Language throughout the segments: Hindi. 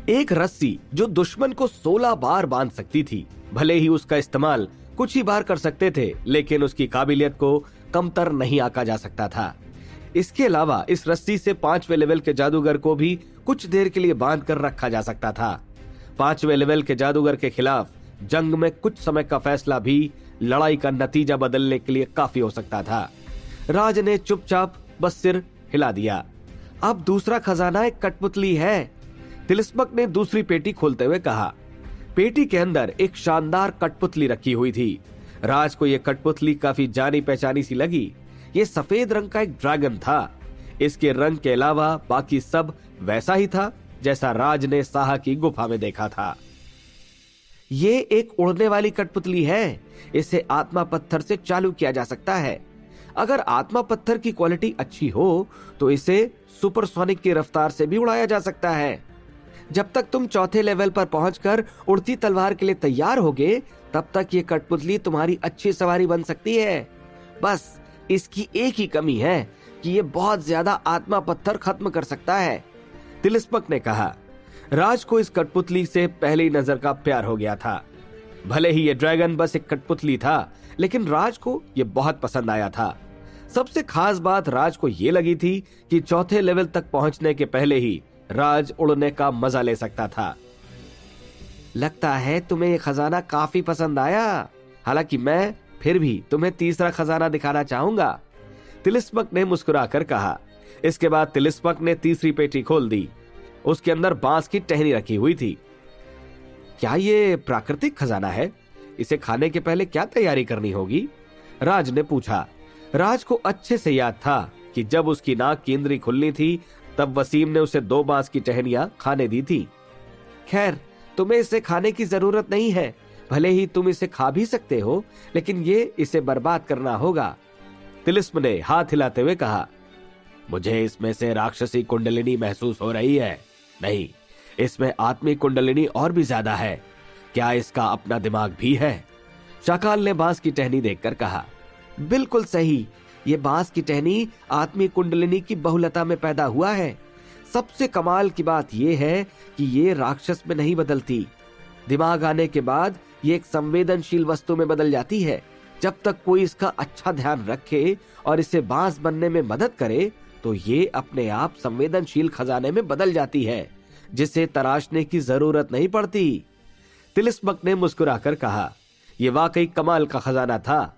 एक रस्सी जो दुश्मन को 16 बार बांध सकती थी। भले ही उसका इस्तेमाल कुछ ही बार कर सकते थे, लेकिन उसकी काबिलियत को कमतर नहीं आंका जा सकता था। इसके अलावा इस रस्सी से 5वें लेवल के जादूगर को भी कुछ देर के लिए बांध कर रखा जा सकता था। 5वें लेवल के जादूगर के खिलाफ जंग में कुछ समय का फैसला भी लड़ाई का नतीजा बदलने के लिए काफी हो सकता था। राज ने चुपचाप बस सिर हिला दिया। अब दूसरा खजाना एक कठपुतली है, तिलिस्मक ने दूसरी पेटी खोलते हुए कहा। पेटी के अंदर एक शानदार कठपुतली रखी हुई थी। राज को यह कठपुतली काफी जानी पहचानी सी लगी। ये सफेद रंग का एक ड्रैगन था। इसके रंग के अलावा बाकी सब वैसा ही था जैसा राज ने साहा की गुफा में देखा था। ये एक उड़ने वाली कठपुतली है। इसे आत्मा पत्थर से चालू किया जा सकता है। अगर आत्मा पत्थर की क्वालिटी अच्छी हो तो इसे सुपरसोनिक की रफ्तार से भी उड़ाया जा सकता है। जब तक तुम 4थे लेवल पर पहुंचकर उड़ती तलवार के लिए तैयार होगे, तब तक ये कठपुतली तुम्हारी अच्छी सवारी बन सकती है। बस इसकी एक ही कमी है कि ये बहुत ज्यादा आत्मा पत्थर खत्म कर सकता है, तिलिस्मक ने कहा। राज को इस कठपुतली से पहली नजर का प्यार हो गया था। भले ही ये ड्रैगन बस एक कठपुतली था, लेकिन राज को ये बहुत पसंद आया था। सबसे खास बात राज को ये लगी थी कि 4थे लेवल तक पहुंचने के पहले ही राज उड़ने का मजा ले सकता था। लगता है तुम्हें ये खजाना काफी पसंद आया। हालांकि मैं फिर भी तुम्हें तीसरा खजाना दिखाना चाहूंगा, तिलिस्मक ने मुस्कुराकर कहा। इसके बाद तिलिस्मक ने तीसरी पेटी खोल दी। उसके अंदर बांस की टहनी रखी हुई थी। क्या ये प्राकृतिक खजाना है? इसे खाने के पहले क्या तैयारी करनी होगी? राज ने पूछा। राज को अच्छे से याद था कि जब उसकी नाक की इंद्री खुलनी थी, तब वसीम ने उसे 2 बांस की टहनियां खाने दी थी। खैर, तुम्हें इसे खाने की जरूरत नहीं है। भले ही तुम इसे खा भी सकते हो, लेकिन इसे बर्बाद करना होगा, तिलिस्म ने हाथ हिलाते हुए कहा। मुझे इसमें से राक्षसी कुंडलिनी महसूस हो रही है। नहीं, इसमें आत्मिक कुंडलिनी और भी ज्यादा है। क्या इसका अपना दिमाग भी है? शाकाल ने बांस की टहनी देखकर कहा। बिल्कुल सही, ये बांस की टहनी आत्मिक कुंडलिनी की बहुलता में पैदा हुआ है। सबसे कमाल की बात यह है कि ये राक्षस में नहीं बदलती। दिमाग आने के बाद ये एक संवेदनशील वस्तु में बदल जाती है। जब तक कोई इसका अच्छा ध्यान रखे और इसे बांस बनने में मदद करे, तो ये अपने आप संवेदनशील खजाने में बदल जाती है, जिसे तराशने की जरूरत नहीं पड़ती, तिलिस्मक ने मुस्कुराकर कहा। यह वाकई कमाल का खजाना था।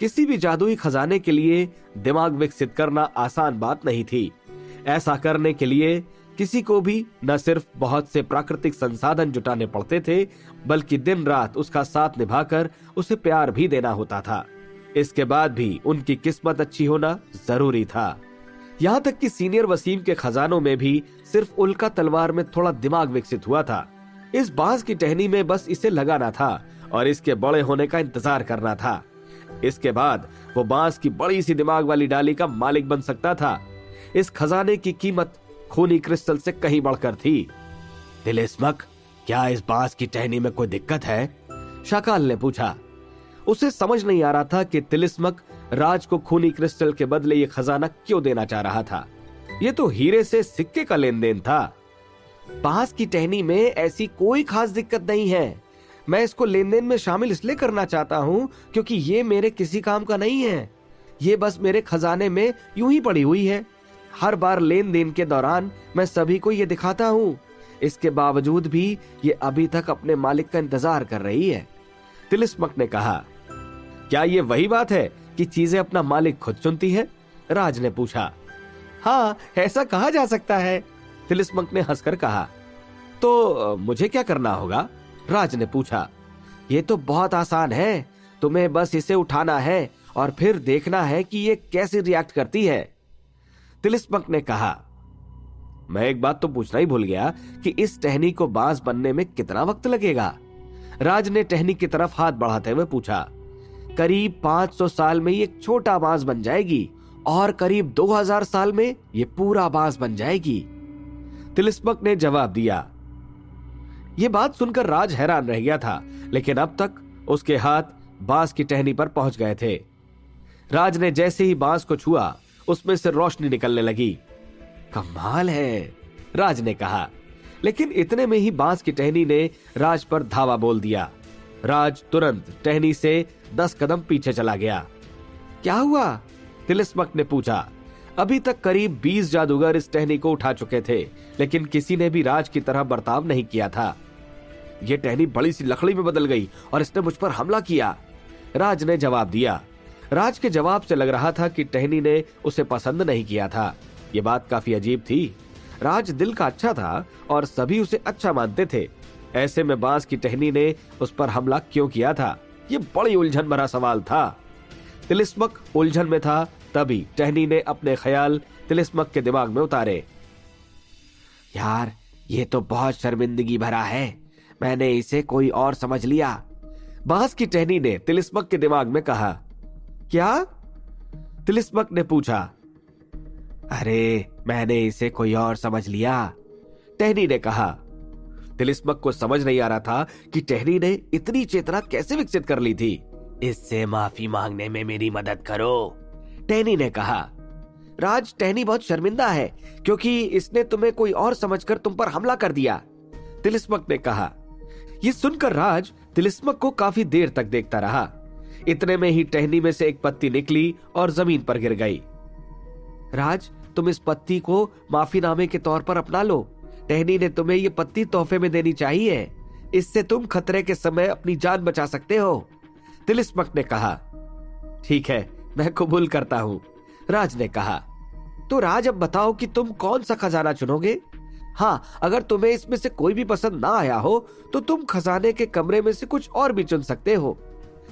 किसी भी जादुई खजाने के लिए दिमाग विकसित करना आसान बात नहीं थी। ऐसा करने के लिए किसी को भी न सिर्फ बहुत से प्राकृतिक संसाधन जुटाने पड़ते थे, बल्कि दिन रात उसका साथ निभाकर उसे प्यार भी देना होता था। इसके बाद भी उनकी किस्मत अच्छी होना जरूरी था। यहाँ तक कि सीनियर वसीम के खजानों में भी सिर्फ उल्का तलवार में थोड़ा दिमाग विकसित हुआ था। इस बांस की टहनी में बस इसे लगाना था और इसके बड़े होने का इंतजार करना था। इसके बाद वो बांस की बड़ी सी दिमाग वाली डाली का मालिक बन सकता था। इस खजाने की कीमत खूनी क्रिस्टल से कहीं बढ़कर थी। तिलिस्मक, क्या इस बांस की टहनी में कोई दिक्कत है? शाकाल ने पूछा। उसे समझ नहीं आ रहा था कि तिलिस्मक राज को खूनी क्रिस्टल के बदले ये खजाना क्यों देना चाह रहा था। ये तो हीरे से सिक्के का लेन देन था। बांस की टहनी में ऐसी कोई खास दिक्कत नहीं है। मैं इसको लेन देन में शामिल इसलिए करना चाहता हूँ क्योंकि ये मेरे किसी काम का नहीं है। ये बस मेरे खजाने में यूं ही पड़ी हुई है। हर बार लेन देन के दौरान मैं सभी को ये दिखाता हूँ। इसके बावजूद भी ये अभी तक अपने मालिक का इंतजार कर रही है, तिलिस्मक ने कहा। क्या ये वही बात है कि चीजें अपना मालिक खुद चुनती है? राज ने पूछा। हाँ, ऐसा कहा जा सकता है, तिलिस्मक ने हंसकर कहा। तो मुझे क्या करना होगा? राज ने पूछा। ये तो बहुत आसान है। तुम्हें बस इसे उठाना है और फिर देखना है कि ये कैसे रिएक्ट करती है, तिलिस्मक ने कहा। मैं एक बात तो पूछना ही भूल गया कि इस टहनी को बांस बनने में कितना वक्त लगेगा? राज ने टहनी की तरफ हाथ बढ़ाते हुए पूछा। करीब 500 साल में ये छोटा बांस बन जाएगी और करीब 2000 साल में ये पूरा बांस बन जाएगी, तिलिस्मक ने जवाब दिया। ये बात सुनकर राज हैरान रह गया था, लेकिन अब तक उसके हाथ बांस की टहनी पर पहुंच गए थे। राज ने जैसे ही बांस को छुआ, उसमें से रोशनी निकलने लगी। कमाल है, राज ने कहा। लेकिन इतने में ही बांस की टहनी ने राज पर धावा बोल दिया। राज तुरंत टहनी से 10 कदम पीछे चला गया। क्या हुआ? तिलिस्मक ने पूछा। अभी तक करीब 20 जादूगर इस टहनी को उठा चुके थे, लेकिन किसी ने भी राज की तरह बर्ताव नहीं किया था। यह टहनी बड़ी सी लकड़ी में बदल गई और इसने मुझ पर हमला किया, राज ने जवाब दिया। राज के जवाब से लग रहा था कि टहनी ने उसे पसंद नहीं किया था। यह बात काफी अजीब थी। राज दिल का अच्छा था और सभी उसे अच्छा मानते थे। ऐसे में बांस की टहनी ने उस पर हमला क्यों किया था? यह बड़ी उलझन भरा सवाल था। तिलिस्मक उलझन में था, तभी टहनी ने अपने ख्याल तिलिस्मक के दिमाग में उतारे। यार, ये तो बहुत शर्मिंदगी भरा है, मैंने इसे कोई और समझ लिया, बांस की टहनी ने तिलिस्मक के दिमाग में कहा। क्या? तिलिस्मक ने पूछा। अरे, मैंने इसे कोई और समझ लिया, टहनी ने कहा। तिलिस्मक को समझ नहीं आ रहा था कि टहनी ने इतनी चेतना कैसे विकसित कर ली थी। इससे माफी मांगने में मेरी मदद करो, टहनी ने कहा। राज, टहनी बहुत शर्मिंदा है क्योंकि इसने तुम्हें कोई और समझकर तुम पर हमला कर दिया, तिलिस्मक ने कहा। यह सुनकर राज तिलिस्मक को काफी देर तक देखता रहा। इतने में ही टहनी में से एक पत्ती निकली और जमीन पर गिर गई। राज, तुम इस पत्ती को माफीनामे के तौर पर अपना लो, टहनी ने तुम्हें ये पत्ती तोहफे में देनी चाहिए, इससे तुम खतरे के समय अपनी जान बचा सकते हो, तिलिस्मक ने कहा। ठीक है, मैं कबूल करता हूं, राज ने कहा। तो राज, अब बताओ कि तुम कौन सा खजाना चुनोगे? हाँ, अगर तुम्हें इसमें से कोई भी पसंद ना आया हो तो तुम खजाने के कमरे में से कुछ और भी चुन सकते हो।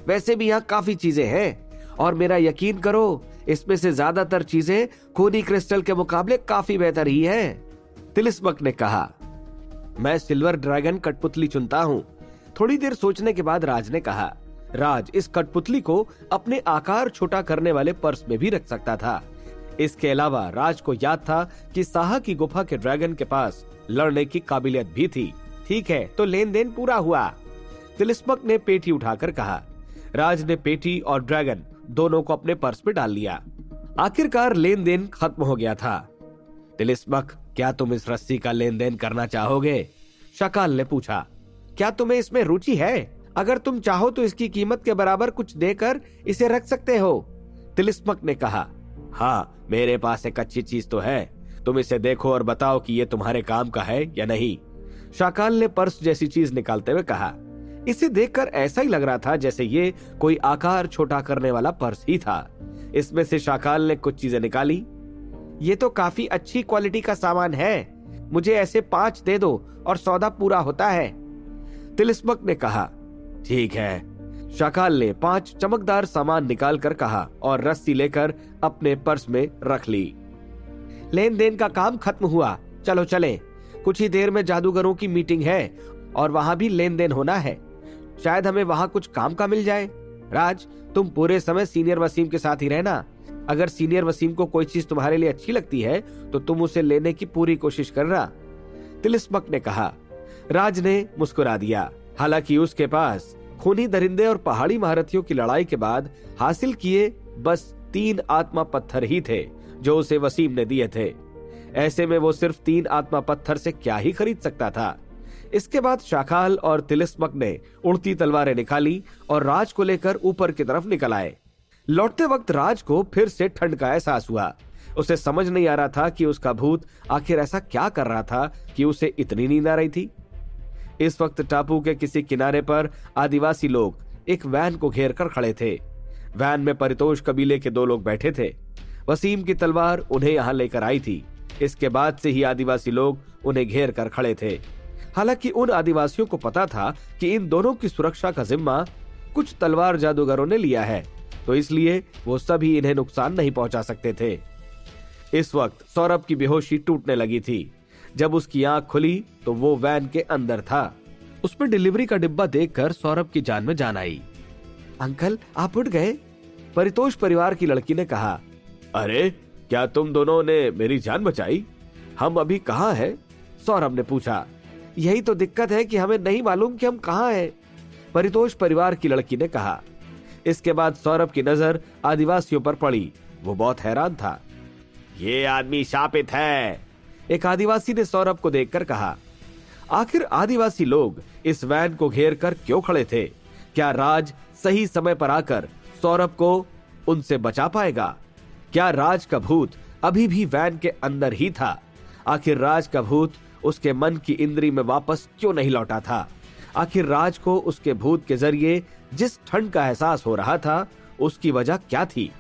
वैसे भी यहाँ काफी चीजें हैं और मेरा यकीन करो, इसमें से ज्यादातर चीजें खूनी क्रिस्टल के मुकाबले काफी बेहतर ही हैं, तिलिस्मक ने कहा। मैं सिल्वर ड्रैगन कठपुतली चुनता हूँ, थोड़ी देर सोचने के बाद राज ने कहा। राज इस कठपुतली को अपने आकार छोटा करने वाले पर्स में भी रख सकता था। इसके अलावा राज को याद था कि साहा की गुफा के ड्रैगन के पास लड़ने की काबिलियत भी थी। ठीक है, तो लेन देन पूरा हुआ, तिलिस्मक ने पेटी उठाकर कहा। राज ने पेटी और ड्रैगन दोनों को अपने पर्स में डाल लिया। आखिरकार लेन देन खत्म हो गया था। तिलिस्मक, क्या तुम इस रस्सी का लेन देन करना चाहोगे? शकाल ने पूछा। क्या तुम्हें इसमें रुचि है? अगर तुम चाहो तो इसकी कीमत के बराबर कुछ देकर इसे रख सकते हो, तिलिस्मक ने कहा। हाँ, मेरे पास एक अच्छी चीज तो है, तुम इसे देखो और बताओ कि ये तुम्हारे काम का है या नहीं, शाकाल ने पर्स जैसी चीज निकालते हुए कहा। इसे देखकर ऐसा ही लग रहा था जैसे ये कोई आकार छोटा करने वाला पर्स ही था। इसमें से शाकाल ने कुछ चीजें निकाली। ये तो काफी अच्छी क्वालिटी का सामान है, मुझे ऐसे 5 दे दो और सौदा पूरा होता है, तिलिस्मक ने कहा। ठीक है, शाकाल ने 5 चमकदार सामान निकाल कर कहा और रस्सी लेकर अपने पर्स में रख ली। लेन देन का काम खत्म हुआ, चलो चले, कुछ ही देर में जादूगरों की मीटिंग है और वहां भी लेन देन होना है, शायद हमें वहां कुछ काम का मिल जाए। राज, तुम पूरे समय सीनियर वसीम के साथ ही रहना, अगर सीनियर वसीम को कोई चीज तुम्हारे लिए अच्छी लगती है तो तुम उसे लेने की पूरी कोशिश करना, तिलिस्मक ने कहा। राज ने मुस्कुरा दिया। हालांकि उसके पास खूनी दरिंदे और पहाड़ी महारथियों की लड़ाई के बाद हासिल किए बस 3 आत्मा पत्थर ही थे जो उसे वसीम ने दिए थे। ऐसे में वो सिर्फ 3 आत्मा पत्थर से क्या ही खरीद सकता था। इसके बाद शाकाल और तिलिस्मक ने उड़ती तलवारें निकाली और राज को लेकर ऊपर की तरफ निकल आए। लौटते वक्त राज को फिर से ठंड का एहसास हुआ। उसे समझ नहीं आ रहा था कि उसका भूत आखिर ऐसा क्या कर रहा था कि उसे इतनी नींद आ रही थी। इस वक्त टापू के किसी किनारे पर आदिवासी लोग एक वैन को घेर कर खड़े थे। वैन में परितोष कबीले के 2 लोग बैठे थे। वसीम की तलवार उन्हें यहाँ लेकर आई थी। इसके बाद से ही आदिवासी लोग उन्हें घेर कर खड़े थे। हालांकि उन आदिवासियों को पता था कि इन दोनों की सुरक्षा का जिम्मा कुछ तलवार जादूगरों ने लिया है, तो इसलिए वो सभी इन्हें नुकसान नहीं पहुंचा सकते थे। इस वक्त सौरभ की बेहोशी टूटने लगी थी। जब उसकी आंख खुली तो वो वैन के अंदर था। उसमें डिलीवरी का डिब्बा देखकर सौरभ की जान में जान आई। अंकल, आप उठ गए, परितोष परिवार की लड़की ने कहा। अरे, क्या तुम दोनों ने मेरी जान बचाई? हम अभी कहाँ हैं? सौरभ ने पूछा। यही तो दिक्कत है कि हमें नहीं मालूम कि हम कहाँ हैं, परितोष परिवार की लड़की ने कहा। इसके बाद सौरभ की नजर आदिवासियों पर पड़ी। वो बहुत हैरान था। ये आदमी शापित है, एक आदिवासी ने सौरभ को देखकर कहा। आखिर आदिवासी लोग इस वैन को घेर कर क्यों खड़े थे? क्या राज सही समय पर आकर सौरभ को उनसे बचा पाएगा? क्या राज का भूत अभी भी वैन के अंदर ही था? आखिर राज का भूत उसके मन की इंद्री में वापस क्यों नहीं लौटा था? आखिर राज को उसके भूत के जरिए जिस ठंड का एहसास हो रहा था, उसकी वजह क्या थी?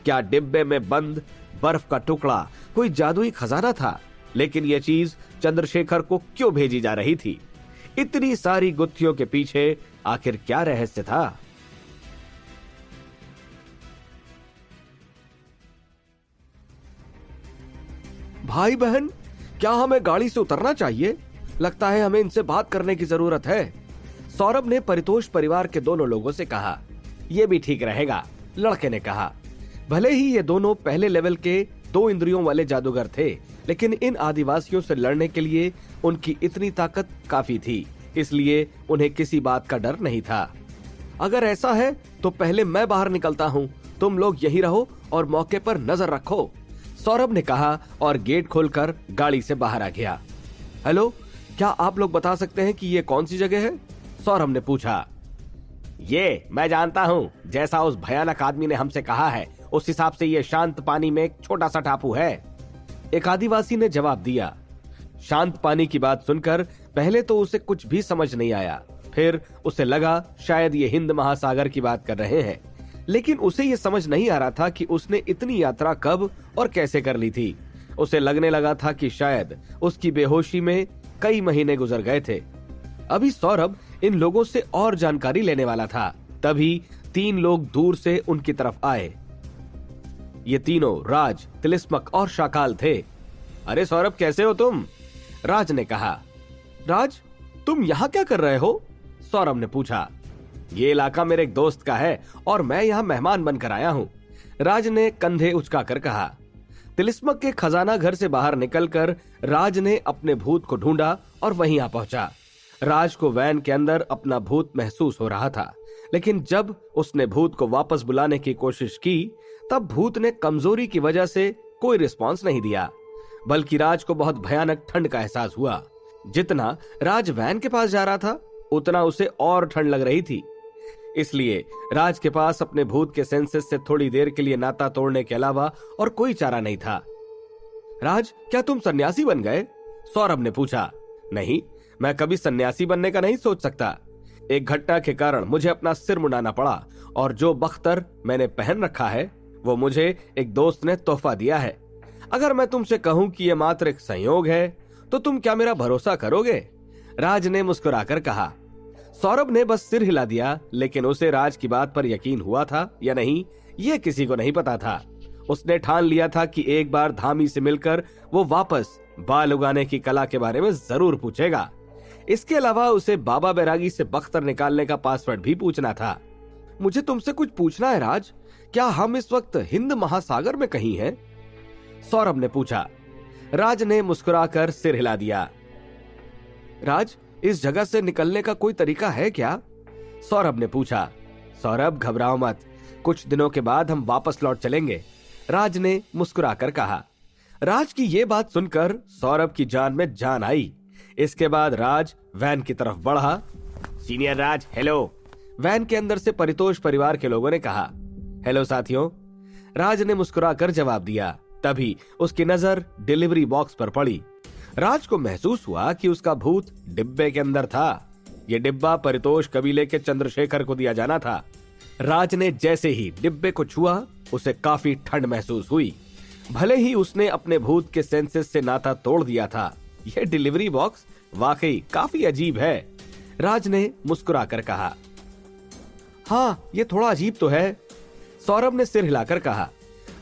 क्या डिब्बे में बंद बर्फ का टुकड़ा कोई जादुई खजाना था? लेकिन यह चीज चंद्रशेखर को क्यों भेजी जा रही थी? इतनी सारी गुत्थियों के पीछे आखिर क्या रहस्य था? भाई बहन, क्या हमें गाड़ी से उतरना चाहिए? लगता है हमें इनसे बात करने की जरूरत है। सौरभ ने परितोष परिवार के दोनों लोगों से कहा। यह भी ठीक रहेगा, लड़के ने कहा। भले ही ये दोनों पहले लेवल के 2 इंद्रियों वाले जादूगर थे, लेकिन इन आदिवासियों से लड़ने के लिए उनकी इतनी ताकत काफी थी, इसलिए उन्हें किसी बात का डर नहीं था। अगर ऐसा है तो पहले मैं बाहर निकलता हूँ, तुम लोग यही रहो और मौके पर नजर रखो, सौरभ ने कहा और गेट खोलकर गाड़ी से बाहर आ गया। हेलो, क्या आप लोग बता सकते हैं कि ये कौन सी जगह है? सौरभ ने पूछा। ये मैं जानता हूँ, जैसा उस भयानक आदमी ने हमसे कहा है उस हिसाब से ये शांत पानी में एक छोटा सा टापू है, एक आदिवासी ने जवाब दिया। शांत पानी की बात सुनकर पहले तो उसे कुछ भी समझ नहीं आया, फिर उसे लगा शायद ये हिंद महासागर की बात कर रहे हैं, लेकिन उसे ये समझ नहीं आ रहा था कि उसने इतनी यात्रा कब और कैसे कर ली थी। उसे लगने लगा था कि शायद उसकी बेहोशी में कई महीने गुजर गए थे। अभी सौरभ इन लोगों से और जानकारी लेने वाला था, तभी 3 लोग दूर से उनकी तरफ आए। ये तीनों राज, तिलिस्मक और शाकाल थे। अरे सौरभ, कैसे हो तुम? राज ने कहा। राज, तुम यहाँ क्या कर रहे हो? सौरभ ने पूछा। ये इलाका मेरे एक दोस्त का है और मैं यहाँ मेहमान बनकर आया हूँ, राज ने कंधे उचकाकर कहा। तिलिस्मक के खजाना घर से बाहर निकलकर राज ने अपने भूत को ढूंढा और वहीं आ पहुंचा। राज को वैन के अंदर अपना भूत महसूस हो रहा था, लेकिन जब उसने भूत को वापस बुलाने की कोशिश की तब भूत ने कमजोरी की वजह से कोई रिस्पॉन्स नहीं दिया, बल्कि राज को बहुत भयानक ठंड का एहसास हुआ। जितना राज वैन के पास जा रहा था उतना उसे और ठंड लग रही थी, इसलिए राज के पास अपने भूत के सेंसेस से थोड़ी देर के लिए नाता तोड़ने के अलावा और कोई चारा नहीं था। राज, क्या तुम सन्यासी बन गए? सौरभ ने पूछा। नहीं, मैं कभी सन्यासी बनने का नहीं सोच सकता। एक घटना के कारण मुझे अपना सिर मुंडाना पड़ा और जो बख्तर मैंने पहन रखा है वो मुझे एक दोस्त ने तोहफा दिया है। अगर मैं तुमसे कहूं कि यह मात्र एक संयोग है तो तुम क्या मेरा भरोसा करोगे? राज ने मुस्कुराकर कहा। सौरभ ने बस सिर हिला दिया, लेकिन उसे राज की बात पर यकीन हुआ था या नहीं यह किसी को नहीं पता था। उसने ठान लिया था कि एक बार धामी से मिलकर वो वापस बाल उगाने की कला के बारे में जरूर पूछेगा। इसके अलावा उसे बाबा बैरागी से बख्तर निकालने का पासवर्ड भी पूछना था। मुझे तुमसे कुछ पूछना है राज, क्या हम इस वक्त हिंद महासागर में कहीं हैं? सौरभ ने पूछा। राज ने मुस्कुराकर सिर हिला दिया। राज, इस जगह से निकलने का कोई तरीका है क्या? सौरभ ने पूछा। सौरभ, घबराओ मत, कुछ दिनों के बाद हम वापस लौट चलेंगे, राज ने मुस्कुराकर कहा। राज की ये बात सुनकर सौरभ की जान में जान आई। इसके बाद राज वैन की तरफ बढ़ा। सीनियर राज, हेलो, वैन के अंदर से परितोष परिवार के लोगों ने कहा। हेलो साथियों, राज ने मुस्कुराकर जवाब दिया। तभी उसकी नजर डिलीवरी बॉक्स पर पड़ी। राज को महसूस हुआ कि उसका भूत डिब्बे के अंदर था। यह डिब्बा परितोष कबीले के चंद्रशेखर को दिया जाना था। राज ने जैसे ही डिब्बे को छुआ उसे काफी ठंड महसूस हुई। भले ही उसने अपने भूत के सेंसेस से नाता तोड़ दिया था, यह डिलीवरी बॉक्स वाकई काफी अजीब है, राज ने मुस्कुराकर कहा। हाँ, ये थोड़ा अजीब तो है, सौरभ ने सिर हिलाकर कहा।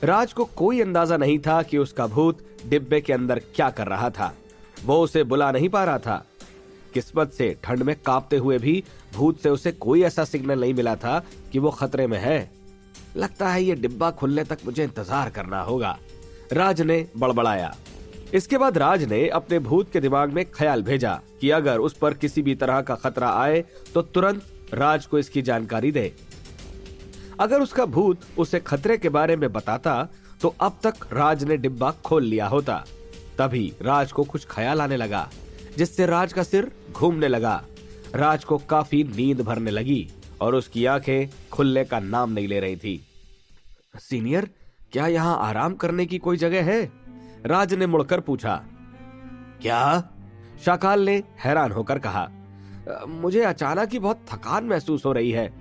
राज को कोई अंदाजा नहीं था कि उसका भूत डिब्बे के अंदर क्या कर रहा था। वो उसे बुला नहीं पा रहा था। किस्मत से ठंड में कांपते हुए भी भूत से उसे कोई ऐसा सिग्नल नहीं मिला था कि वो खतरे में है। लगता है ये डिब्बा खुलने तक मुझे इंतजार करना होगा, राज ने बड़बड़ाया। इसके बाद राज ने अपने भूत के दिमाग में ख्याल भेजा कि अगर उस पर किसी भी तरह का खतरा आए तो तुरंत राज को इसकी जानकारी दे। अगर उसका भूत उसे खतरे के बारे में बताता तो अब तक राज ने डिब्बा खोल लिया होता। तभी राज को कुछ ख्याल आने लगा। जिससे राज का सिर घूमने लगा। राज को काफी नींद भरने लगी और उसकी आंखें खुलने का नाम नहीं ले रही थी। सीनियर, क्या यहाँ आराम करने की कोई जगह है? राज ने मुड़कर पूछा। क्या? शाकाल ने हैरान होकर कहा। मुझे अचानक ही बहुत थकान महसूस हो रही है,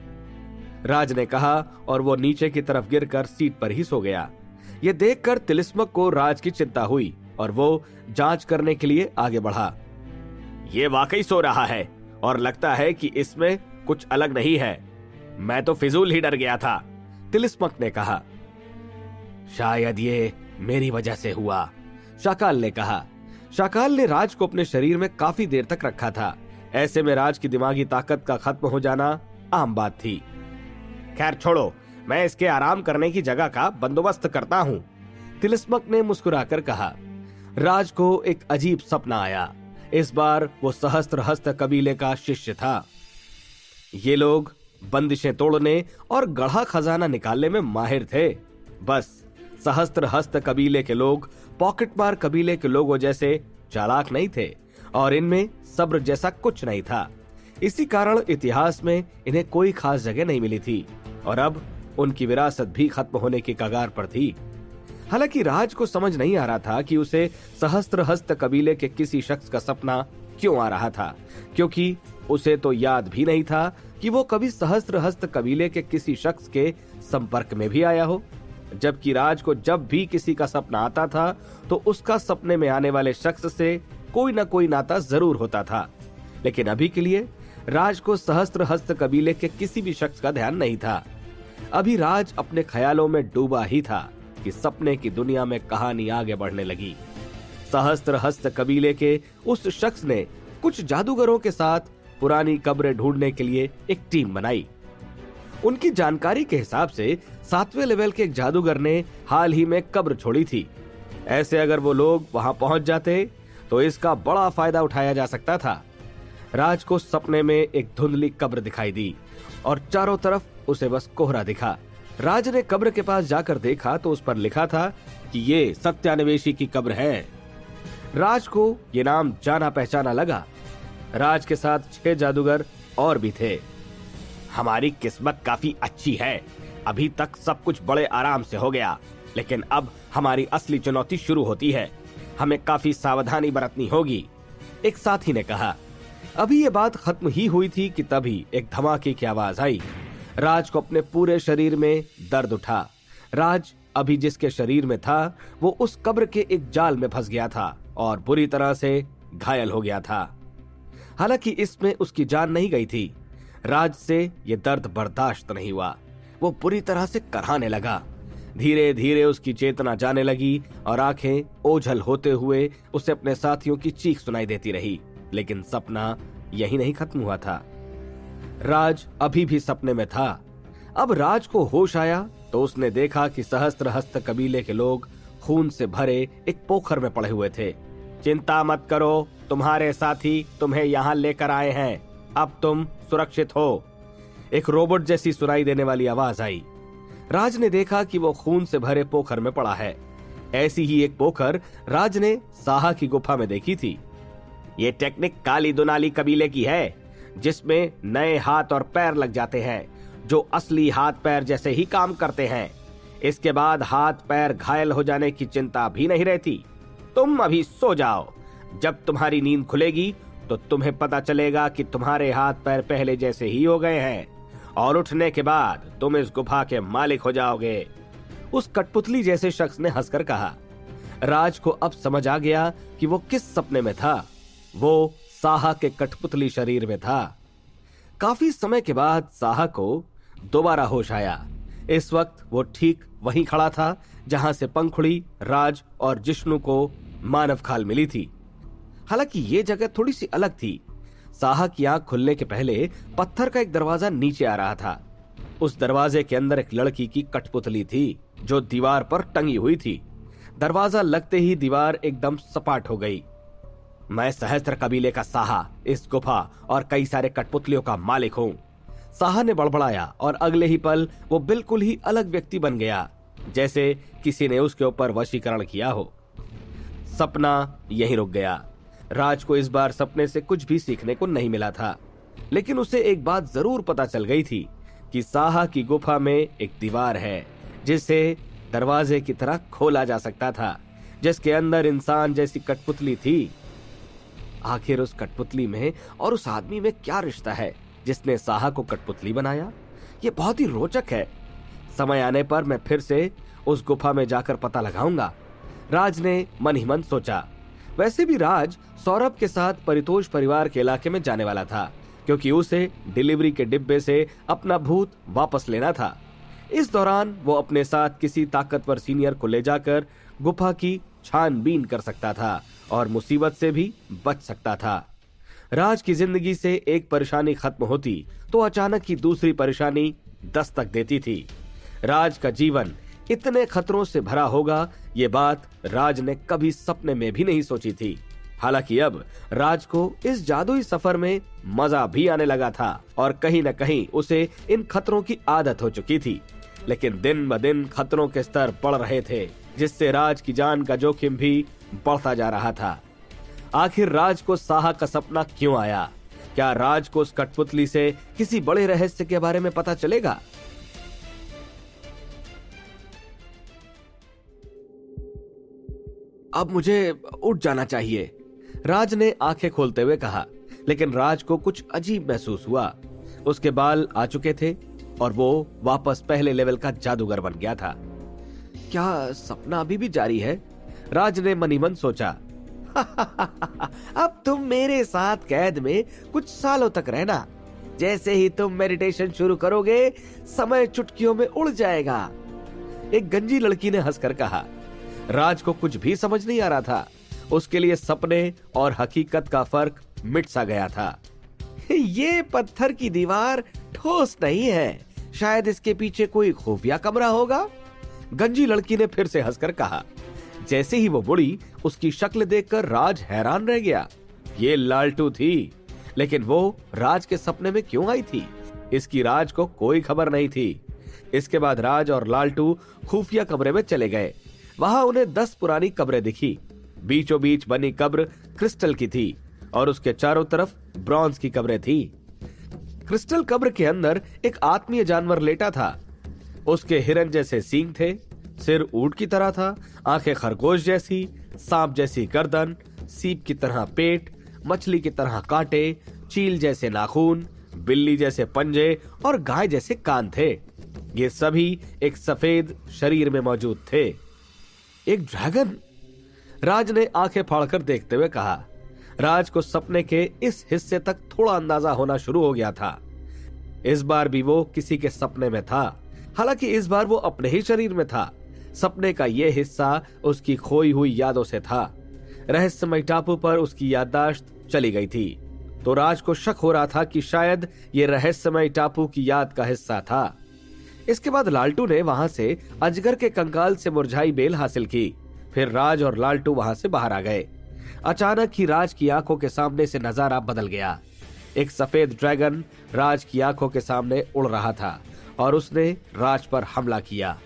राज ने कहा और वो नीचे की तरफ गिरकर सीट पर ही सो गया। ये देखकर तिलिस्मक को राज की चिंता हुई और वो जांच करने के लिए आगे बढ़ा। ये वाकई सो रहा है और लगता है कि इसमें कुछ अलग नहीं है। मैं तो फिजूल ही डर गया था, तिलिस्मक ने कहा। शायद ये मेरी वजह से हुआ, शाकाल ने कहा। शाकाल ने राज को अपने शरीर में काफी देर तक रखा था। ऐसे में राज की दिमागी ताकत का खत्म हो जाना आम बात थी। खैर छोड़ो, मैं इसके आराम करने की जगह का बंदोबस्त करता हूँ, तिलिस्मक ने मुस्कुराकर कहा। राज को एक अजीब सपना आया। इस बार वो सहस्त्रहस्त कबीले का शिष्य था। ये लोग बंदिशें तोड़ने और गढ़ा खजाना निकालने में माहिर थे। बस सहस्त्रहस्त कबीले के लोग पॉकेटमार कबीले के लोगों जैसे चालाक नहीं थे और इनमें सब्र जैसा कुछ नहीं था। इसी कारण इतिहास में इन्हें कोई खास जगह नहीं मिली थी और अब उनकी विरासत भी खत्म होने की कगार पर थी। हालांकि राज को समझ नहीं आ रहा था कि उसे सहस्त्रहस्त कबीले के किसी शख्स का सपना क्यों आ रहा था, क्योंकि उसे तो याद भी नहीं था कि वो कभी सहस्त्रहस्त कबीले के किसी शख्स के संपर्क में भी आया हो। जबकि राज को जब भी किसी का सपना आता था तो उसका सपने में आने वाले शख्स से कोई न कोई नाता जरूर होता था। लेकिन अभी के लिए राज को सहस्त्रहस्त कबीले के किसी भी शख्स का ध्यान नहीं था। अभी राज अपने ख्यालों में डूबा ही था कि सपने की दुनिया में कहानी आगे बढ़ने लगी। सहस्त्रहस्त कबीले के उस शख्स ने कुछ जादूगरों के साथ पुरानी कब्रें ढूंढने के लिए एक टीम बनाई। उनकी जानकारी के हिसाब से 7वें लेवल के एक जादूगर ने हाल ही में कब्र छोड़ी थी। ऐसे अगर वो लोग वहां पहुंच जाते तो इसका बड़ा फायदा उठाया जा सकता था। राज को सपने में एक धुंधली कब्र दिखाई दी और चारों तरफ उसे बस कोहरा दिखा। राज ने कब्र के पास जाकर देखा तो उस पर लिखा था कि ये सत्यान्वेषी की कब्र है। राज को ये नाम जाना पहचाना लगा। राज के साथ 6 जादूगर और भी थे। हमारी किस्मत काफी अच्छी है, अभी तक सब कुछ बड़े आराम से हो गया, लेकिन अब हमारी असली चुनौती शुरू होती है। हमें काफी सावधानी बरतनी होगी, एक साथी ने कहा। अभी ये बात खत्म ही हुई थी कि तभी एक धमाके की आवाज आई। राज को अपने पूरे शरीर में दर्द उठा। राज अभी जिसके शरीर में था वो उस कब्र के एक जाल में फंस गया था और बुरी तरह से घायल हो गया था। हालांकि इसमें उसकी जान नहीं गई थी। राज से ये दर्द बर्दाश्त नहीं हुआ। वो बुरी तरह से कराहने लगा। धीरे धीरे उसकी चेतना जाने लगी और आंखें ओझल होते हुए उसे अपने साथियों की चीख सुनाई देती रही। लेकिन सपना यही नहीं खत्म हुआ था। राज अभी भी सपने में था। अब राज को होश आया तो उसने देखा कि सहस्त्रहस्त कबीले के लोग खून से भरे एक पोखर में पड़े हुए थे। चिंता मत करो, तुम्हारे साथी तुम्हें यहाँ लेकर आए हैं, अब तुम सुरक्षित हो, एक रोबोट जैसी सुनाई देने वाली आवाज आई। राज ने देखा कि वो खून से भरे पोखर में पड़ा है। ऐसी ही एक पोखर राज ने साहा की गुफा में देखी थी। ये टेक्निक काली दुनाली कबीले की है, जिसमें नए हाथ और पैर लग जाते हैं जो असली हाथ पैर जैसे ही काम करते हैं। इसके बाद हाथ पैर घायल हो जाने की चिंता भी नहीं रहती। तुम अभी सो जाओ, जब तुम्हारी नींद खुलेगी तो तुम्हें पता चलेगा कि तुम्हारे हाथ पैर पहले जैसे ही हो गए हैं और उठने के बाद तुम इस गुफा के मालिक हो जाओगे, उस कठपुतली जैसे शख्स ने हंसकर कहा। राज को अब समझ आ गया कि वो किस सपने में था। वो साहा के कठपुतली शरीर में था। काफी समय के बाद साहा को दोबारा होश आया। इस वक्त वो ठीक वहीं खड़ा था जहां से पंखुड़ी, राज और जिष्णु को मानव खाल मिली थी। हालांकि ये जगह थोड़ी सी अलग थी। साहा की आंख खुलने के पहले पत्थर का एक दरवाजा नीचे आ रहा था। उस दरवाजे के अंदर एक लड़की की कठपुतली थी जो दीवार पर टंगी हुई थी। दरवाजा लगते ही दीवार एकदम सपाट हो गई। मैं सहस्त्र कबीले का साहा, इस गुफा और कई सारे कठपुतलियों का मालिक हूँ, साहा ने बड़बड़ाया और अगले ही पल वो बिल्कुल ही अलग व्यक्ति बन गया, जैसे किसी ने उसके ऊपर वशीकरण किया हो। सपना यहीं रुक गया। राज को इस बार सपने से कुछ भी सीखने को नहीं मिला था, लेकिन उसे एक बात जरूर पता चल गई थी कि साहा की गुफा में एक दीवार है जिसे दरवाजे की तरह खोला जा सकता था, जिसके अंदर इंसान जैसी कठपुतली थी। आखिर उस कठपुतली में और उस आदमी में क्या रिश्ता है जिसने साहा को कठपुतली बनाया? ये बहुत ही रोचक है। समय आने पर मैं फिर से उस गुफा में जाकर पता लगाऊंगा, राज ने मन ही मन सोचा। वैसे भी राज सौरभ के साथ परितोष परिवार के इलाके में जाने वाला था, क्योंकि उसे डिलीवरी के डिब्बे से अपना भूत वापस लेना था। इस दौरान वो अपने साथ किसी ताकतवर सीनियर को ले जाकर गुफा की छानबीन कर सकता था और मुसीबत से भी बच सकता था। राज की जिंदगी से एक परेशानी खत्म होती तो अचानक ही दूसरी परेशानी दस्तक देती थी। राज का जीवन इतने खतरों से भरा होगा, ये बात राज ने कभी सपने में भी नहीं सोची थी। हालांकि अब राज को इस जादुई सफर में मजा भी आने लगा था और कहीं न कहीं उसे इन खतरों की आदत हो चुकी थी। लेकिन दिन ब दिन खतरों के स्तर बढ़ रहे थे, जिससे राज की जान का जोखिम भी बढ़ता जा रहा था। आखिर राज को साहा का सपना क्यों आया? क्या राज को उस कठपुतली से किसी बड़े रहस्य के बारे में पता चलेगा? अब मुझे उठ जाना चाहिए, राज ने आंखें खोलते हुए कहा। लेकिन राज को कुछ अजीब महसूस हुआ। उसके बाल आ चुके थे और वो वापस पहले लेवल का जादूगर बन गया था। क्या सपना अभी भी जारी है? राज ने मन ही मन सोचा। अब तुम मेरे साथ कैद में कुछ सालों तक रहना। जैसे ही तुम मेडिटेशन शुरू करोगे, समय चुटकियों में उड़ जाएगा, एक गंजी लड़की ने हंसकर कहा। राज को कुछ भी समझ नहीं आ रहा था। उसके लिए सपने और हकीकत का फर्क मिट सा गया था। ये पत्थर की दीवार ठोस नहीं है, शायद इसके पीछे कोई खुफिया कमरा होगा, गंजी लड़की ने फिर से हंसकर कहा। जैसे ही वो मुड़ी, उसकी शक्ल देखकर राज हैरान रह गया। ये लालटू थी, लेकिन वो राज के सपने में क्यों आई थी? इसकी राज को कोई खबर नहीं थी। इसके बाद राज और लालटू खुफिया कमरे में चले गए। वहां उन्हें 10 पुरानी कब्रें दिखी। बीचों बीच बनी कब्र क्रिस्टल की थी और उसके चारों तरफ ब्रॉन्ज की कब्रें थी। क्रिस्टल कब्र के अंदर एक आत्मीय जानवर लेटा था। उसके हिरन जैसे सींग थे, सिर ऊंट की तरह था, आंखें खरगोश जैसी, सांप जैसी गर्दन, सीप की तरह पेट, मछली की तरह कांटे, चील जैसे नाखून, बिल्ली जैसे पंजे और गाय जैसे कान थे। ये सभी एक सफेद शरीर में मौजूद थे। एक ड्रैगन? राज ने आंखें फाड़कर देखते हुए कहा। राज को सपने के इस हिस्से तक थोड़ा अंदाजा होना शुरू हो गया था। इस बार भी वो किसी के सपने में था, हालांकि इस बार वो अपने ही शरीर में था। सपने का ये हिस्सा उसकी खोई हुई यादों से था। रहस्यमय टापू पर उसकी याददाश्त चली गई थी, तो राज को शक हो रहा था कि शायद ये रहस्यमय टापू की याद का हिस्सा था। इसके बाद लालटू ने वहां से अजगर के कंकाल से मुरझाई बेल हासिल की। फिर राज और लालटू वहां से बाहर आ गए। अचानक ही राज की आंखों के सामने से नजारा बदल गया। एक सफेद ड्रैगन राज की आंखों के सामने उड़ रहा था और उसने राज पर हमला किया।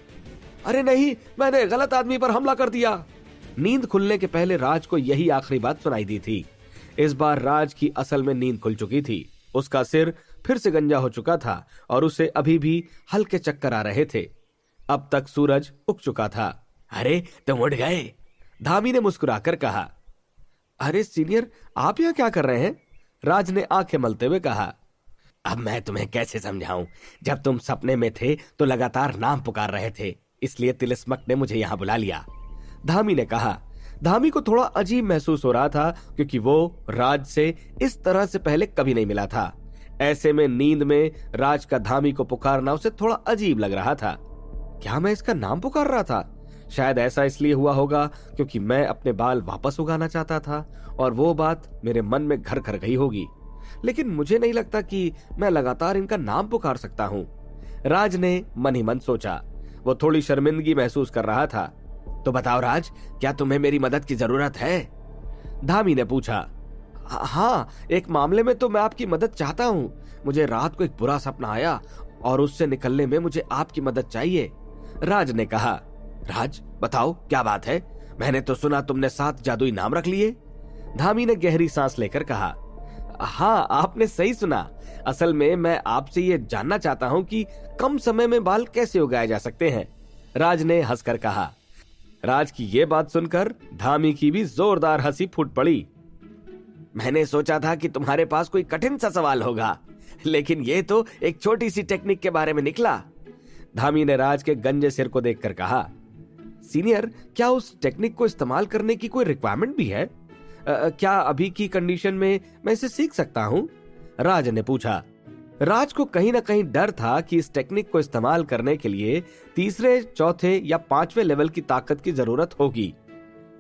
अरे नहीं, मैंने गलत आदमी पर हमला कर दिया। नींद खुलने के पहले राज को यही आखिरी बात सुनाई दी थी। इस बार राज की असल में नींद खुल चुकी थी। उसका सिर फिर से गंजा हो चुका था और उसे अभी भी हल्के चक्कर आ रहे थे। अब तक सूरज उग चुका था। अरे तुम उठ गए, धामी ने मुस्कुराकर कहा। अरे सीनियर, आप यहाँ क्या कर रहे हैं? राज ने आंखें मलते हुए कहा। अब मैं तुम्हें कैसे समझाऊं, जब तुम सपने में थे तो लगातार नाम पुकार रहे थे, इसलिए तिलिस्मक ने मुझे यहाँ बुला लिया, धामी ने कहा। धामी को थोड़ा अजीब महसूस हो रहा था, क्योंकि वो राज से इस तरह से पहले कभी नहीं मिला था। ऐसे में नींद में राज का धामी को पुकारना उसे थोड़ा अजीब लग रहा था। क्या मैं इसका नाम पुकार रहा था? शायद ऐसा इसलिए हुआ होगा क्योंकि मैं अपने बाल वापस उगाना चाहता था और वो बात मेरे मन में घर कर गई होगी। लेकिन मुझे नहीं लगता कि मैं लगातार इनका नाम पुकार सकता हूँ, राज ने मन ही मन सोचा। वो थोड़ी शर्मिंदगी महसूस कर रहा था। तो बताओ राज, क्या तुम्हें मेरी मदद की जरूरत है? धामी ने पूछा। हाँ, एक मामले में तो मैं आपकी मदद चाहता हूँ। मुझे रात को एक बुरा सपना आया और उससे निकलने में मुझे आपकी मदद चाहिए, राज ने कहा। राज बताओ क्या बात है? मैंने तो सुना तुमने 7 जादुई नाम रख लिए। धामी ने गहरी सांस लेकर कहा, हाँ आपने सही सुना। असल में मैं आपसे ये जानना चाहता हूँ कि कम समय में बाल कैसे उगाए जा सकते हैं। राज ने हंसकर कहा। राज की ये बात सुनकर धामी की भी जोरदार हंसी फूट पड़ी। मैंने सोचा था कि तुम्हारे पास कोई कठिन सा सवाल होगा, लेकिन ये तो एक छोटी सी टेक्निक के बारे में निकला। धामी ने राज के गंजे सिर को देखकर कहा, सीनियर, क्या उस टेक्निक को इस्तेमाल करने की कोई रिक्वायरमेंट भी है? क्या अभी की कंडीशन में मैं इसे सीख सकता हूँ? राज ने पूछा। राज को कहीं ना कहीं डर था कि इस टेक्निक को इस्तेमाल करने के लिए तीसरे, चौथे या पांचवें लेवल की ताकत की जरूरत होगी।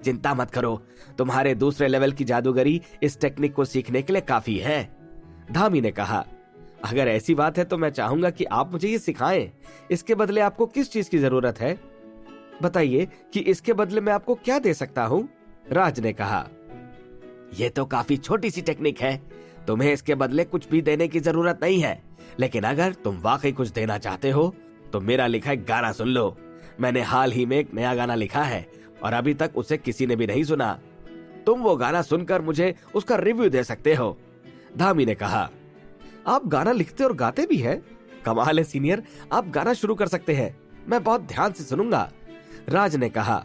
चिंता मत करो, तुम्हारे दूसरे लेवल की जादूगरी इस टेक्निक को सीखने के लिए काफी है, धामी ने कहा। अगर ऐसी बात है तो मैं चाहूंगा कि आप मुझे ये सिखाएं। इसके बदले आपको किस चीज की जरूरत है? बताइए कि इसके बदले मैं आपको क्या दे सकता हूँ? राज ने कहा। यह तो काफी छोटी सी टेक्निक है, तुम्हें इसके बदले कुछ भी देने की जरूरत नहीं है, लेकिन अगर तुम वाकई कुछ देना चाहते हो तो मेरा लिखा एक गाना सुन लो। मैंने हाल ही में एक नया गाना लिखा है और अभी तक उसे किसी ने भी नहीं सुना। तुम वो गाना सुनकर मुझे उसका रिव्यू दे सकते हो, धामी ने कहा। आप गाना लिखते और गाते भी हैं? कमाल है सीनियर, आप गाना शुरू कर सकते हैं, मैं बहुत ध्यान से सुनूंगा, राज ने कहा।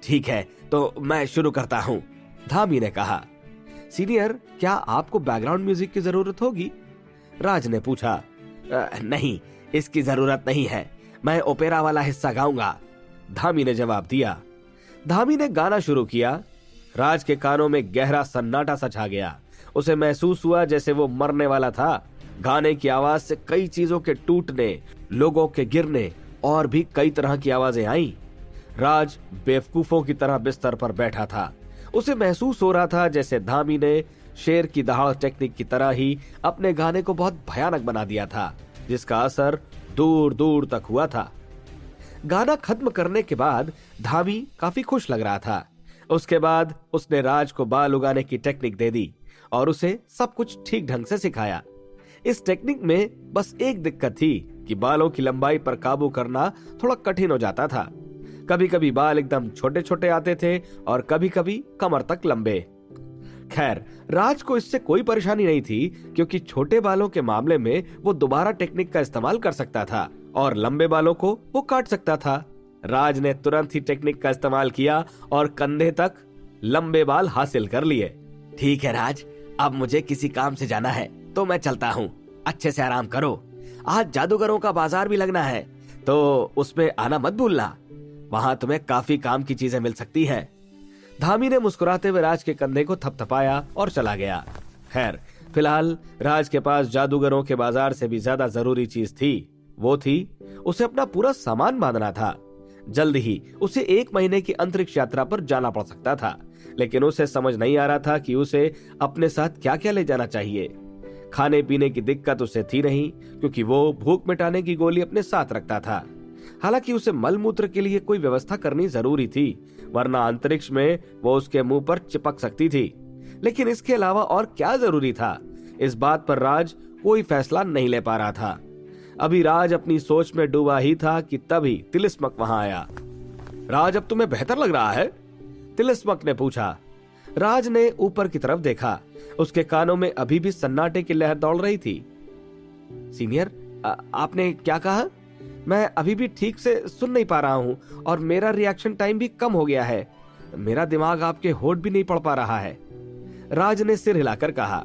ठीक है, तो मैं शुरू करता हूँ, धामी ने कहा। सीनियर, क्या आपको बैकग्राउंड म्यूजिक की जरूरत होगी? राज ने पूछा। नहीं, इसकी जरूरत नहीं है, मैं ओपेरा वाला हिस्सा गाऊंगा, धामी ने जवाब दिया। धामी ने गाना शुरू किया। राज के कानों में गहरा सन्नाटा सा छा गया। उसे महसूस हुआ जैसे वो मरने वाला था। गाने की आवाज से कई चीजों के टूटने, लोगों के गिरने और भी कई तरह की आवाजें आईं। राज बेवकूफों की तरह बिस्तर पर बैठा था। उसे महसूस हो रहा था जैसे धामी ने शेर की दहाड़ टेक्निक की तरह ही अपने गाने को बहुत भयानक बना दिया था, जिसका असर दूर दूर तक हुआ था। गाना खत्म करने के बाद धामी काफी खुश लग रहा था। उसके बाद उसने राज को बाल उगाने की टेक्निक दे दी और उसे सब कुछ ठीक ढंग से सिखाया। इस टेक्निक में बस एक दिक्कत थी कि बालों की लंबाई पर काबू करना थोड़ा कठिन हो जाता था। कभी कभी बाल एकदम छोटे छोटे आते थे और कभी कभी कमर तक लंबे। खैर, राज को इससे कोई परेशानी नहीं थी, क्योंकि छोटे बालों के मामले में वो दोबारा टेक्निक का इस्तेमाल कर सकता था और लंबे बालों को वो काट सकता था। राज ने तुरंत ही टेक्निक का इस्तेमाल किया और कंधे तक लंबे बाल हासिल कर लिए। ठीक है राज, अब मुझे किसी काम से जाना है तो मैं चलता हूँ, अच्छे से आराम करो। आज जादूगरों का बाजार भी लगना है तो उसमें आना मत भूलना, वहां तुम्हें काफी काम की चीजें मिल सकती है। धामी ने मुस्कुराते हुए राज के कंधे को थपथपाया और चला गया। खैर, फिलहाल राज के पास जादूगरों के बाजार से भी ज्यादा जरूरी चीज थी। वो थी उसे अपना पूरा सामान बांधना था। जल्द ही उसे 1 महीने की अंतरिक्ष यात्रा पर जाना पड़ सकता था, लेकिन उसे समझ नहीं आ रहा था कि उसे अपने साथ क्या क्या ले जाना चाहिए। खाने पीने की दिक्कत उसे थी नहीं, क्योंकि वो भूख मिटाने की गोली अपने साथ रखता था। हालांकि उसे मल मूत्र के लिए कोई व्यवस्था करनी जरूरी थी, वरना अंतरिक्ष में वो उसके मुंह पर चिपक सकती थी। लेकिन इसके अलावा और क्या जरूरी था, इस बात पर राज कोई फैसला नहीं ले पा रहा था। अभी राज अपनी सोच में डूबा ही था कि तभी तिलिस्मक वहां आया। राज, अब तुम्हें बेहतर लग रहा है? तिलिस्मक ने पूछा। राज ने ऊपर की तरफ देखा। उसके कानों में अभी भी सन्नाटे की लहर दौड़ रही थी। सीनियर, आपने क्या कहा? मैं अभी भी ठीक से सुन नहीं पा रहा हूँ और मेरा रिएक्शन टाइम भी कम हो गया है। मेरा दिमाग आपके होठ भी नहीं पढ़ पा रहा है, राज ने सिर हिलाकर कहा।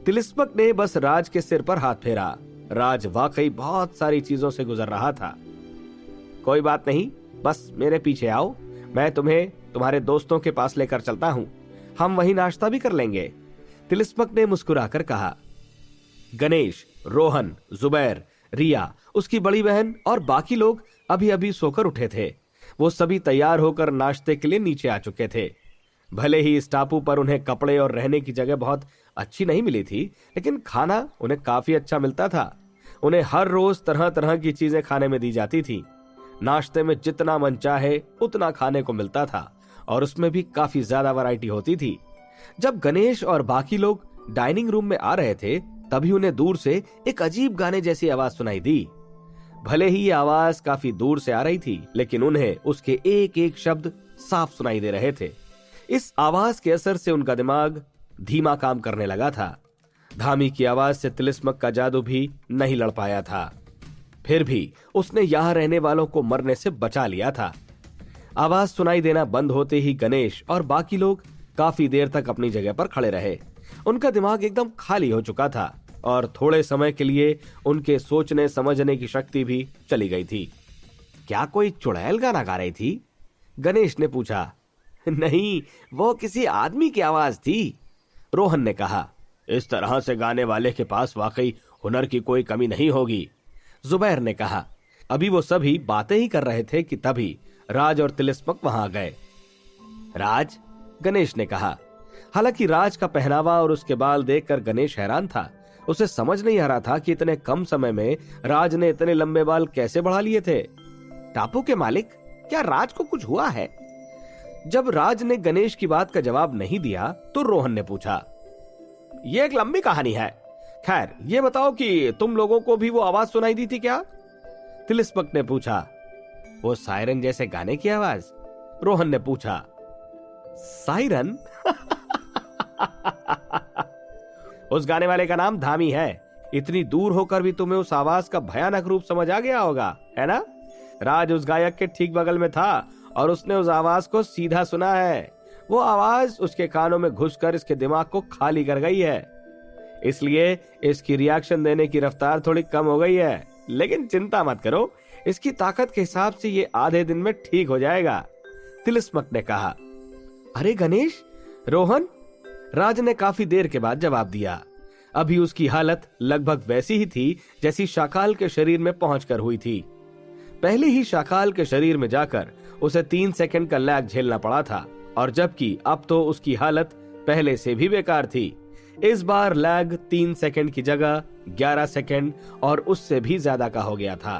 तिलिस्मक ने बस राज के सिर पर हाथ फेरा। राज वाकई बहुत सारी चीजों से गुजर रहा था। कोई बात नहीं, बस मेरे पीछे आओ, मैं तुम्हें तुम्हारे दोस्तों के पास लेकर चलता हूँ, हम वहीं नाश्ता भी कर लेंगे, तिलिस्मक ने मुस्कुराकर कहा। गणेश, रोहन, जुबैर, रिया, उसकी बड़ी बहन और बाकी लोग अभी अभी सोकर उठे थे। वो सभी तैयार होकर नाश्ते के लिए नीचे आ चुके थे। भले ही इस टापू पर उन्हें कपड़े और रहने की जगह बहुत अच्छी नहीं मिली थी, लेकिन खाना उन्हें काफी अच्छा मिलता था। उन्हें हर रोज तरह तरह की चीजें खाने में दी जाती थी। नाश्ते में जितना मन चाहे उतना खाने को मिलता था और उसमें भी काफी ज्यादा वैरायटी होती थी। जब गणेश और बाकी लोग डाइनिंग रूम में आ रहे थे, तभी उन्हें दूर से एक अजीब गाने जैसी आवाज सुनाई दी। भले ही ये आवाज काफी दूर से आ रही थी, लेकिन उन्हें उसके एक एक शब्द साफ सुनाई दे रहे थे। इस आवाज के असर से उनका दिमाग धीमा काम करने लगा था। धामी की आवाज से तिलिस्मक का जादू भी नहीं लड़ पाया था। फिर भी उसने यहां रहने वालों को मरने से बचा लिया था। आवाज सुनाई देना बंद होते ही गणेश और बाकी लोग काफी देर तक अपनी जगह पर खड़े रहे। उनका दिमाग एकदम खाली हो चुका था और थोड़े समय के लिए उनके सोचने समझने की शक्ति भी चली गई थी। क्या कोई चुड़ैल गाना गा रही थी? गणेश ने पूछा। नहीं, वो किसी आदमी की आवाज थी, रोहन ने कहा। इस तरह से गाने वाले के पास वाकई हुनर की कोई कमी नहीं होगी, जुबैर ने कहा। अभी वो सभी बातें ही कर रहे थे कि तभी राज और तिलिस्मक वहां आ गए। राज, गणेश ने कहा। हालांकि राज का पहनावा और उसके बाल देखकर गणेश हैरान था। उसे समझ नहीं आ रहा था कि इतने कम समय में राज ने इतने लंबे बाल कैसे बढ़ा लिए थे। टापू के मालिक, क्या राज को कुछ हुआ है? जब राज ने गणेश की बात का जवाब नहीं दिया तो रोहन ने पूछा। यह एक लंबी कहानी है। खैर, ये बताओ कि तुम लोगों को भी वो आवाज सुनाई दी थी क्या? तिलिस्मक ने पूछा। वो सायरन जैसे गाने की आवाज? रोहन ने पूछा। सायरन? उस गाने वाले का नाम धामी है। इतनी दूर होकर भी तुम्हें उस आवाज का भयानक रूप समझ आ गया होगा, है ना? राज उस गायक के ठीक बगल में था और उसने उस आवाज को सीधा सुना है। वो आवाज उसके कानों में घुसकर इसके दिमाग को खाली कर गई है, इसलिए इसकी रिएक्शन देने की रफ्तार थोड़ी कम हो गई है। लेकिन चिंता मत करो, इसकी ताकत के हिसाब से ये आधे दिन में ठीक हो जाएगा, तिलिस्मक ने कहा। अरे गणेश, रोहन, राज ने काफी देर के बाद जवाब दिया। अभी उसकी हालत लगभग वैसी ही थी जैसी शाकाल के शरीर में पहुंचकर हुई थी। पहले ही शाकाल के शरीर में जाकर उसे 3 सेकंड का लैग झेलना पड़ा था, और जबकि अब तो उसकी हालत पहले से भी बेकार थी। इस बार लैग 3 सेकंड की जगह 11 सेकंड और उससे भी ज्यादा का हो गया था।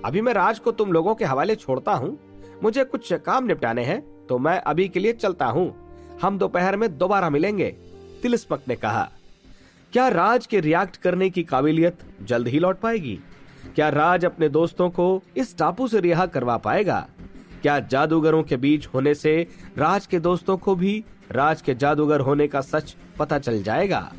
अभी मैं राज को तुम लोगों के हवाले छोड़ता हूँ, मुझे कुछ काम निपटाने हैं, तो मैं अभी के लिए चलता हूँ। हम दोपहर में दोबारा मिलेंगे, तिलिस्मक ने कहा। क्या राज के रिएक्ट करने की काबिलियत जल्द ही लौट पाएगी? क्या राज अपने दोस्तों को इस टापू से रिहा करवा पाएगा? क्या जादूगरों के बीच होने से राज के दोस्तों को भी राज के जादूगर होने का सच पता चल जाएगा?